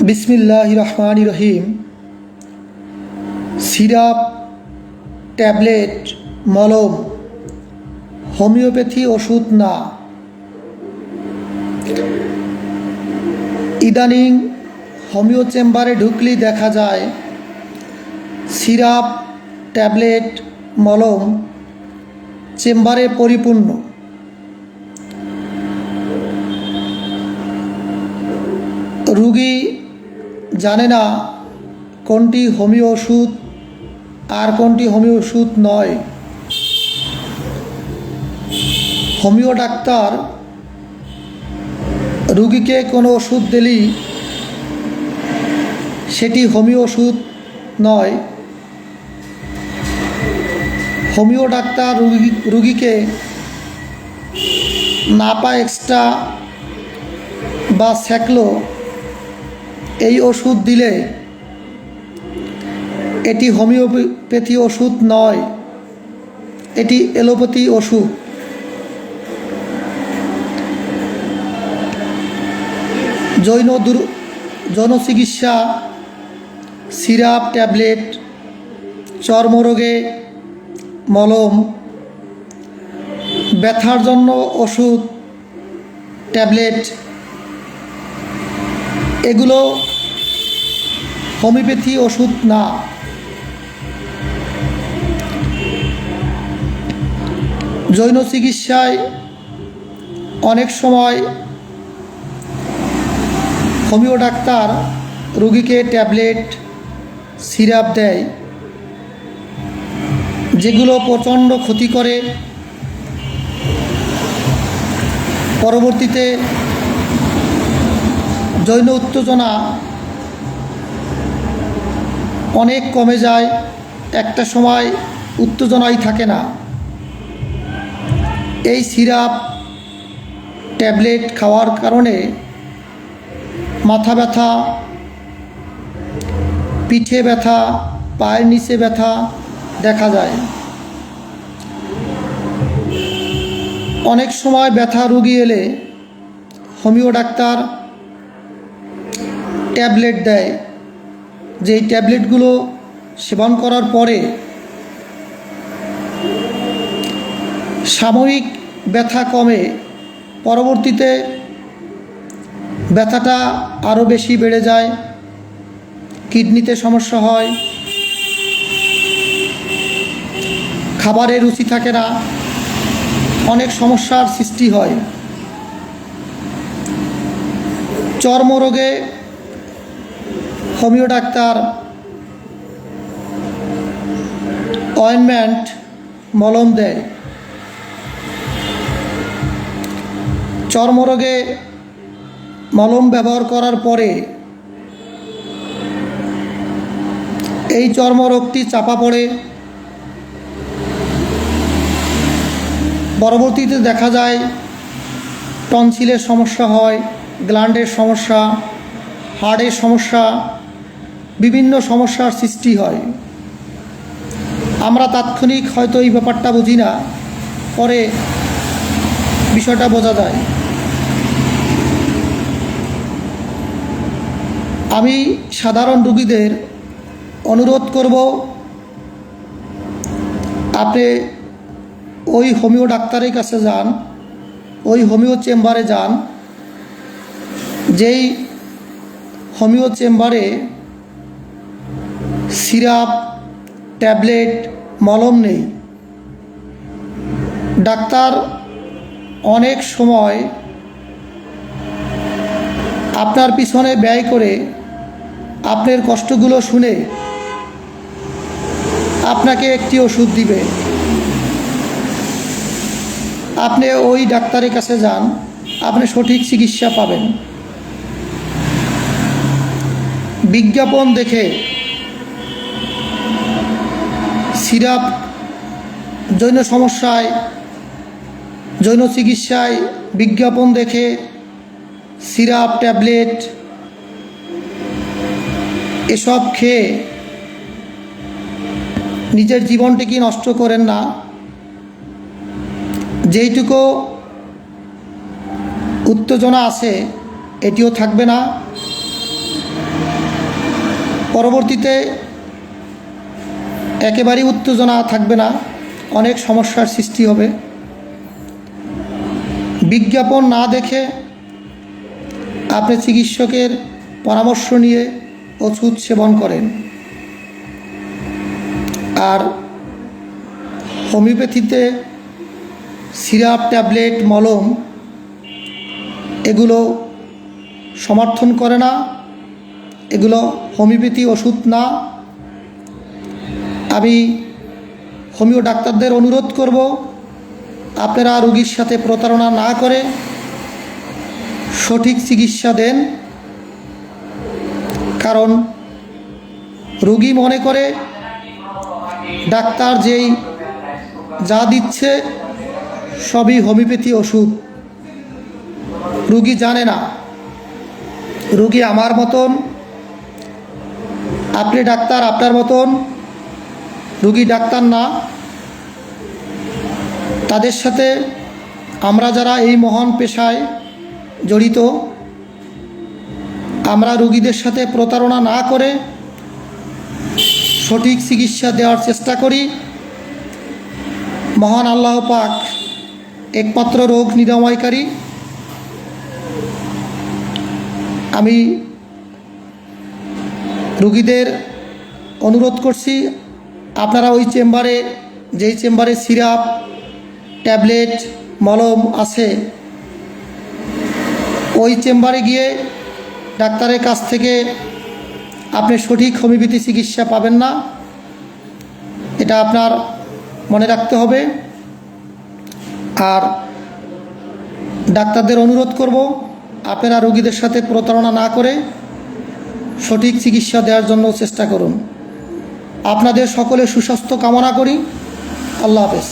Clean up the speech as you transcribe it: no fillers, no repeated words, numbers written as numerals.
বিসমিল্লাহির রহমানির রহিম। Syrup, tablet, মলম হোমিওপ্যাথি ওষুধ না। ইদানিং হোমিও চেম্বারে ঢুকলেই দেখা যায় সিরাপ, ট্যাবলেট, মলম চেম্বারে পরিপূর্ণ। রুগী জানে না কোনটি হোমিও ওষুধ আর কোনটি হোমিও ওষুধ নয়। হোমিও ডাক্তার রুগীকে কোনো ওষুধ দিলেই সেটি হোমিও ওষুধ নয়। হোমিও ডাক্তার রুগীকে নাপা এক্সট্রা বা স্যাকলো এই ওষুধ দিলে এটি হোমিওপ্যাথি ওষুধ নয়, এটি অ্যালোপ্যাথি ওষুধ। যৌন চিকিৎসা, সিরাপ, ট্যাবলেট, চর্মরোগে মলম, ব্যথার জন্য ওষুধ, ট্যাবলেট, এগুলো হোমিওপ্যাথি ওষুধ না। জৈন চিকিৎসায় অনেক সময় হোমিও ডাক্তার রোগীকে ট্যাবলেট, সিরাপ দেয় যেগুলো প্রচণ্ড ক্ষতি করে। পরবর্তীতে জৈন উত্তেজনা অনেক কমে যায়, একটা সময় উত্তেজনাই থাকে না। এই সিরাপ, ট্যাবলেট খাওয়ার কারণে মাথা ব্যথা, পিঠে ব্যথা, পায়ের নিচে ব্যথা দেখা যায়। অনেক সময় ব্যথা রোগী এলে হোমিও ডাক্তার ট্যাবলেট দেয়, যেই ট্যাবলেটগুলো সেবন করার পরে সাময়িক ব্যথা কমে, পরবর্তীতে ব্যথাটা আরও বেশি বেড়ে যায়, কিডনিতে সমস্যা হয়, খাবারে রুচি থাকে না, অনেক সমস্যার সৃষ্টি হয়। চর্মরোগে হোমিও ডাক্তার অয়েনমেন্ট, মলম দেয়। চর্মরোগে মলম ব্যবহার করার পরে এই চর্মরোগটি চাপা পড়ে, পরবর্তীতে দেখা যায় টনসিলের সমস্যা হয়, গ্ল্যান্ডের সমস্যা, হার্টের সমস্যা, বিভিন্ন সমস্যার সৃষ্টি হয়। আমরা তাৎক্ষণিক হয়তো এই ব্যাপারটা বুঝি না, পরে বিষয়টা বোঝা যায়। আমি সাধারণ রোগীদের অনুরোধ করব, আপনি ওই হোমিও ডাক্তারের কাছে যান, ওই হোমিও চেম্বারে যান যেই হোমিও চেম্বারে সিরাপ, ট্যাবলেট, মলম নেই। ডাক্তার অনেক সময় আপনার পিছনে ব্যয় করে আপনার কষ্টগুলো শুনে আপনাকে একটি ওষুধ দিবে। আপনি ওই ডাক্তারের কাছে যান, আপনি সঠিক চিকিৎসা পাবেন। বিজ্ঞাপন দেখে সিরাপ, জৈন সমস্যায়, জৈন চিকিৎসায় বিজ্ঞাপন দেখে সিরাপ, ট্যাবলেট এসব খেয়ে নিজের জীবনটিকে নষ্ট করেন না। যেইটুকু উত্তেজনা আছে এটিও থাকবে না, পরবর্তীতে একেবারেই উত্তেজনা থাকবে না, অনেক সমস্যার সৃষ্টি হবে। বিজ্ঞাপন না দেখে আপনি চিকিৎসকের পরামর্শ নিয়ে ওষুধ সেবন করেন। আর হোমিওপ্যাথিতে সিরাপ, ট্যাবলেট, মলম এগুলো সমর্থন করে না, এগুলো হোমিওপ্যাথি ওষুধ না। আমি হোমিও ডাক্তারদের অনুরোধ করব, আপনারা রোগীর সাথে প্রতারণা না করে সঠিক চিকিৎসা দেন। কারণ রোগী মনে করে ডাক্তার যেই যা দিচ্ছে সবই হোমিওপ্যাথি ওষুধ। রোগী জানে না, রোগী আমার মতন, আপনি ডাক্তার আপনার মতন, রোগী ডাক্তার না। তাদের সাথে আমরা যারা এই মহান পেশায় জড়িত, আমরা রোগীদের সাথে প্রতারণা না করে সঠিক চিকিৎসা দেওয়ার চেষ্টা করি। মহান আল্লাহ পাক একমাত্র রোগ নিরাময়কারী। আমি রোগীদের অনুরোধ করছি, আপনারা ওই চেম্বারে, যেই চেম্বারে সিরাপ, ট্যাবলেট, মলম আছে, ওই চেম্বারে গিয়ে ডাক্তারের কাছ থেকে আপনি সঠিক হোমিওপ্যাথি চিকিৎসা পাবেন না, এটা আপনার মনে রাখতে হবে। আর ডাক্তারদের অনুরোধ করব, আপনারা রোগীদের সাথে প্রতারণা না করে সঠিক চিকিৎসা দেওয়ার জন্য চেষ্টা করুন। আপনাদের সকলে সুস্বাস্থ্য কামনা করি। আল্লাহ হাফেজ।